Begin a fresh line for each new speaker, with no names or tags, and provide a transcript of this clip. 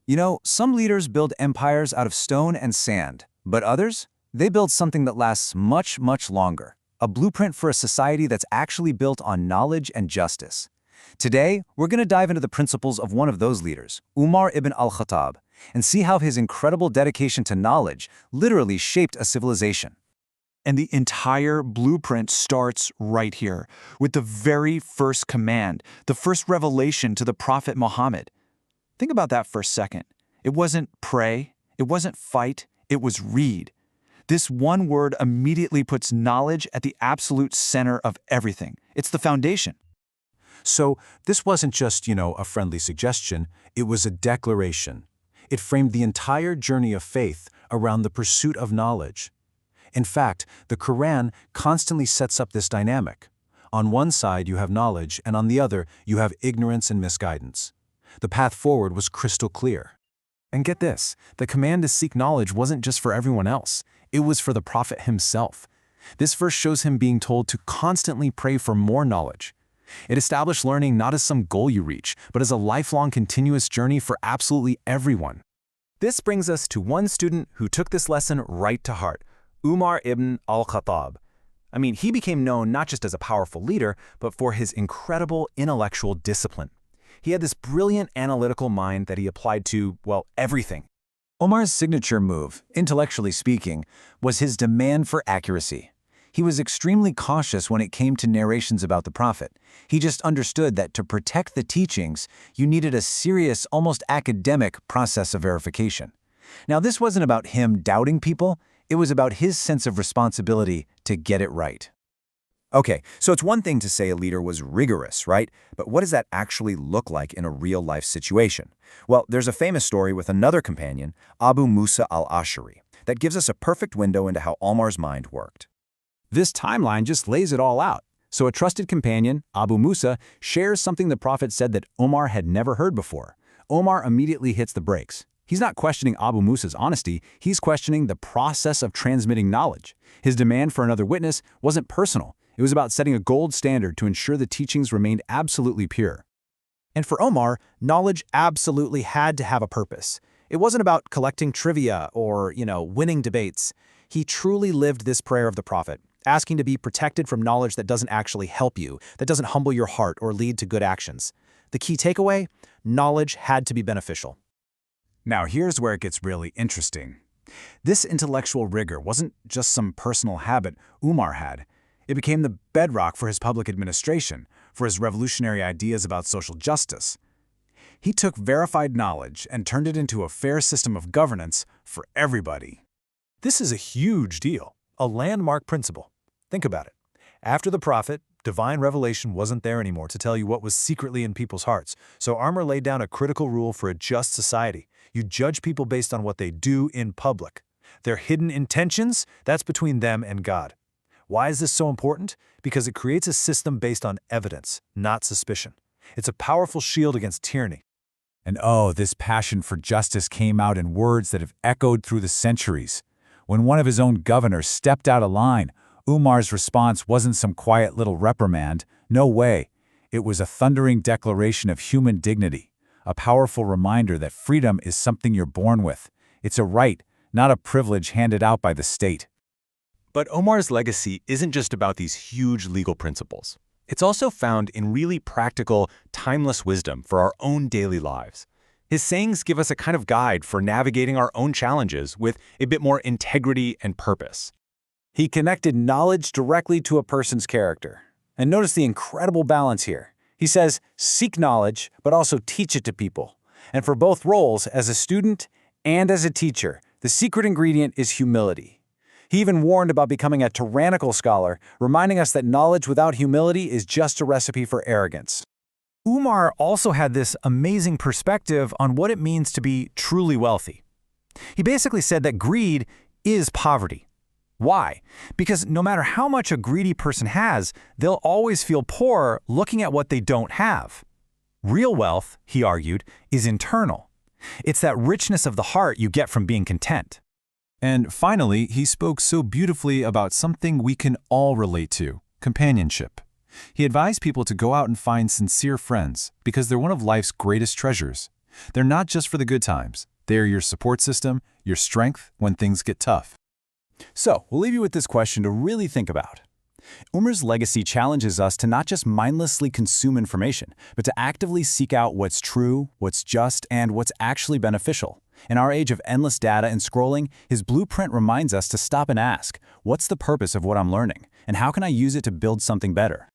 You know, some leaders build empires out of stone and sand, but others, they build something that lasts much, much longer. A blueprint for a society that's actually built on knowledge and justice. Today, we're going to dive into the principles of one of those leaders, Umar ibn al-Khattab, and see how his incredible dedication to knowledge literally shaped a civilization.
And the entire blueprint starts right here, with the very first command, the first revelation to the Prophet Muhammad. Think about that for a second. It wasn't pray, it wasn't fight, it was read. This one word immediately puts knowledge at the absolute center of everything. It's the foundation.
So this wasn't just, a friendly suggestion, it was a declaration. It framed the entire journey of faith around the pursuit of knowledge. In fact, the Quran constantly sets up this dynamic. On one side you have knowledge, and on the other you have ignorance and misguidance. The path forward was crystal clear.
And get this, the command to seek knowledge wasn't just for everyone else, it was for the Prophet himself. This verse shows him being told to constantly pray for more knowledge. It established learning not as some goal you reach, but as a lifelong continuous journey for absolutely everyone. This brings us to one student who took this lesson right to heart, Umar ibn al-Khattab. I mean, he became known not just as a powerful leader, but for his incredible intellectual discipline. He had this brilliant analytical mind that he applied to, well, everything.
Umar's signature move, intellectually speaking, was his demand for accuracy. He was extremely cautious when it came to narrations about the Prophet. He just understood that to protect the teachings, you needed a serious, almost academic process of verification. Now, this wasn't about him doubting people, it was about his sense of responsibility to get it right. Okay, so it's one thing to say a leader was rigorous, right? But what does that actually look like in a real-life situation? Well, there's a famous story with another companion, Abu Musa al-Ash'ari, that gives us a perfect window into how Umar's mind worked.
This timeline just lays it all out. So a trusted companion, Abu Musa, shares something the Prophet said that Umar had never heard before. Umar immediately hits the brakes. He's not questioning Abu Musa's honesty, he's questioning the process of transmitting knowledge. His demand for another witness wasn't personal. It was about setting a gold standard to ensure the teachings remained absolutely pure. And for Umar, knowledge absolutely had to have a purpose. It wasn't about collecting trivia or, winning debates. He truly lived this prayer of the Prophet, asking to be protected from knowledge that doesn't actually help you, that doesn't humble your heart or lead to good actions. The key takeaway? Knowledge had to be beneficial.
Now here's where it gets really interesting. This intellectual rigor wasn't just some personal habit Umar had. It became the bedrock for his public administration, for his revolutionary ideas about social justice. He took verified knowledge and turned it into a fair system of governance for everybody.
This is a huge deal, a landmark principle. Think about it. After the Prophet, divine revelation wasn't there anymore to tell you what was secretly in people's hearts, so Umar laid down a critical rule for a just society. You judge people based on what they do in public. Their hidden intentions, that's between them and God. Why is this so important? Because it creates a system based on evidence, not suspicion. It's a powerful shield against tyranny.
And this passion for justice came out in words that have echoed through the centuries. When one of his own governors stepped out of line, Umar's response wasn't some quiet little reprimand. No way. It was a thundering declaration of human dignity, a powerful reminder that freedom is something you're born with. It's a right, not a privilege handed out by the state.
But Umar's legacy isn't just about these huge legal principles. It's also found in really practical, timeless wisdom for our own daily lives. His sayings give us a kind of guide for navigating our own challenges with a bit more integrity and purpose.
He connected knowledge directly to a person's character. And notice the incredible balance here. He says, seek knowledge, but also teach it to people. And for both roles, as a student and as a teacher, the secret ingredient is humility. He even warned about becoming a tyrannical scholar, reminding us that knowledge without humility is just a recipe for arrogance.
Umar also had this amazing perspective on what it means to be truly wealthy. He basically said that greed is poverty. Why? Because no matter how much a greedy person has, they'll always feel poor looking at what they don't have. Real wealth, he argued, is internal. It's that richness of the heart you get from being content.
And finally, he spoke so beautifully about something we can all relate to, companionship. He advised people to go out and find sincere friends because they're one of life's greatest treasures.
They're not just for the good times. They're your support system, your strength when things get tough.
So, we'll leave you with this question to really think about. Umar's legacy challenges us to not just mindlessly consume information, but to actively seek out what's true, what's just, and what's actually beneficial. In our age of endless data and scrolling, his blueprint reminds us to stop and ask, what's the purpose of what I'm learning, and how can I use it to build something better?